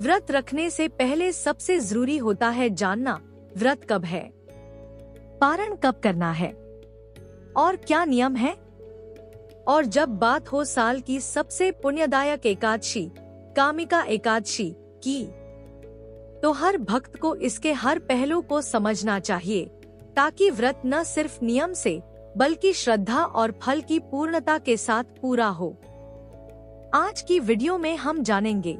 व्रत रखने से पहले सबसे जरूरी होता है जानना व्रत कब है, पारण कब करना है और क्या नियम है। और जब बात हो साल की सबसे पुण्यदायक एकादशी कामिका एकादशी की, तो हर भक्त को इसके हर पहलू को समझना चाहिए ताकि व्रत न सिर्फ नियम से बल्कि श्रद्धा और फल की पूर्णता के साथ पूरा हो। आज की वीडियो में हम जानेंगे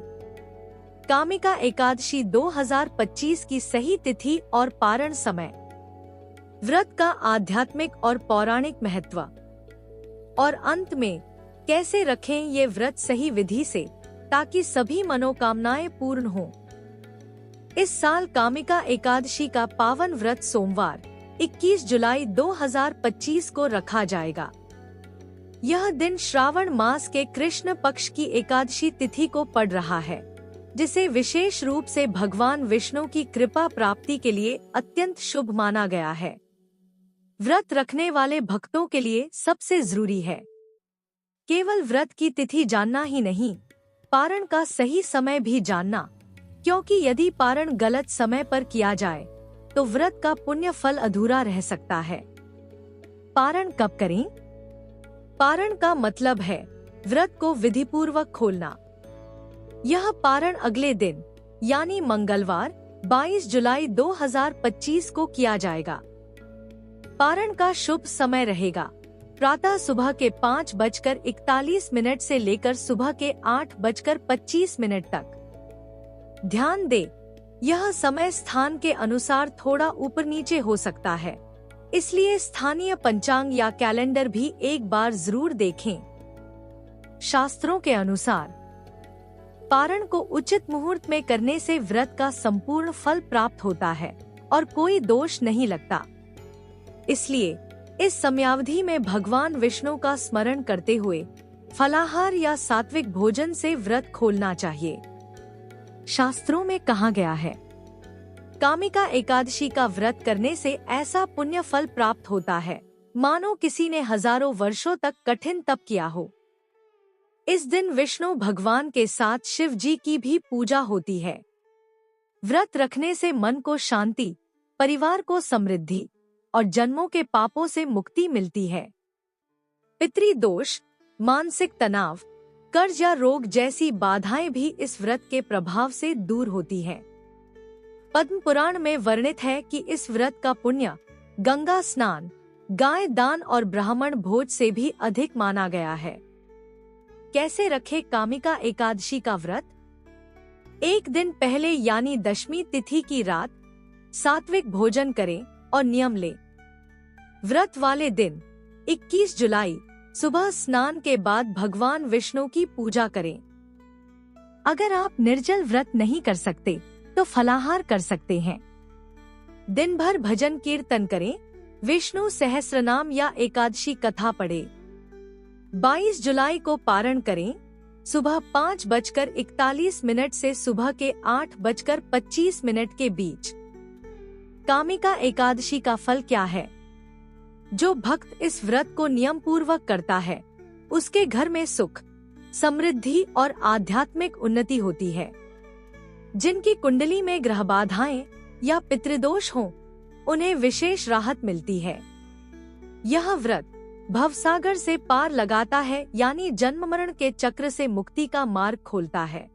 कामिका एकादशी 2025 की सही तिथि और पारण समय, व्रत का आध्यात्मिक और पौराणिक महत्व, और अंत में कैसे रखें ये व्रत सही विधि से ताकि सभी मनोकामनाएं पूर्ण हों। इस साल कामिका एकादशी का पावन व्रत सोमवार 21 जुलाई 2025 को रखा जाएगा। यह दिन श्रावण मास के कृष्ण पक्ष की एकादशी तिथि को पड़ रहा है, जिसे विशेष रूप से भगवान विष्णु की कृपा प्राप्ति के लिए अत्यंत शुभ माना गया है। व्रत रखने वाले भक्तों के लिए सबसे जरूरी है केवल व्रत की तिथि जानना ही नहीं, पारण का सही समय भी जानना, क्योंकि यदि पारण गलत समय पर किया जाए तो व्रत का पुण्य फल अधूरा रह सकता है। पारण कब करें? पारण का मतलब है व्रत को विधिपूर्वक खोलना। यह पारण अगले दिन यानी मंगलवार 22 जुलाई 2025 को किया जाएगा। पारण का शुभ समय रहेगा प्रातः सुबह के 5:41 से लेकर सुबह के 8:25 तक। ध्यान दे, यह समय स्थान के अनुसार थोड़ा ऊपर नीचे हो सकता है, इसलिए स्थानीय पंचांग या कैलेंडर भी एक बार जरूर देखें। शास्त्रों के अनुसार पारण को उचित मुहूर्त में करने से व्रत का संपूर्ण फल प्राप्त होता है और कोई दोष नहीं लगता। इसलिए इस समयावधि में भगवान विष्णु का स्मरण करते हुए फलाहार या सात्विक भोजन से व्रत खोलना चाहिए। शास्त्रों में कहा गया है, कामिका एकादशी का व्रत करने से ऐसा पुण्य फल प्राप्त होता है मानो किसी ने हजारों वर्षों तक कठिन तप किया हो। इस दिन विष्णु भगवान के साथ शिव जी की भी पूजा होती है। व्रत रखने से मन को शांति, परिवार को समृद्धि और जन्मों के पापों से मुक्ति मिलती है। पितृदोष, मानसिक तनाव, कर्ज या रोग जैसी बाधाएं भी इस व्रत के प्रभाव से दूर होती हैं। पद्म पुराण में वर्णित है कि इस व्रत का पुण्य गंगा स्नान, गाय दान और ब्राह्मण भोज से भी अधिक माना गया है। कैसे रखें कामिका एकादशी का व्रत? एक दिन पहले यानी दशमी तिथि की रात सात्विक भोजन करें और नियम लें। व्रत वाले दिन 21 जुलाई सुबह स्नान के बाद भगवान विष्णु की पूजा करें। अगर आप निर्जल व्रत नहीं कर सकते तो फलाहार कर सकते हैं। दिन भर भजन कीर्तन करें, विष्णु सहस्रनाम या एकादशी कथा पढ़े। 22 जुलाई को पारण करें, सुबह 5:41 से सुबह के 8:25 के बीच। कामिका एकादशी का फल क्या है? जो भक्त इस व्रत को नियम पूर्वक करता है उसके घर में सुख, समृद्धि और आध्यात्मिक उन्नति होती है। जिनकी कुंडली में ग्रह बाधाएं या पितृदोष हों, उन्हें विशेष राहत मिलती है। यह व्रत भवसागर से पार लगाता है यानी जन्म मरण के चक्र से मुक्ति का मार्ग खोलता है।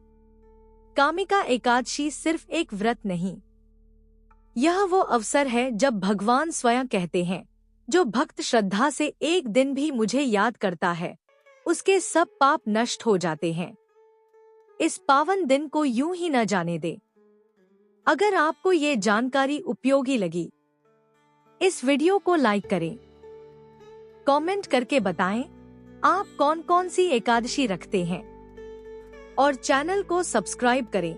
कामिका एकादशी सिर्फ एक व्रत नहीं, यह वो अवसर है जब भगवान स्वयं कहते हैं, जो भक्त श्रद्धा से एक दिन भी मुझे याद करता है उसके सब पाप नष्ट हो जाते हैं। इस पावन दिन को यूं ही न जाने दे। अगर आपको ये जानकारी उपयोगी लगी, इस वीडियो को लाइक करें, कमेंट करके बताएं आप कौन कौन सी एकादशी रखते हैं और चैनल को सब्सक्राइब करें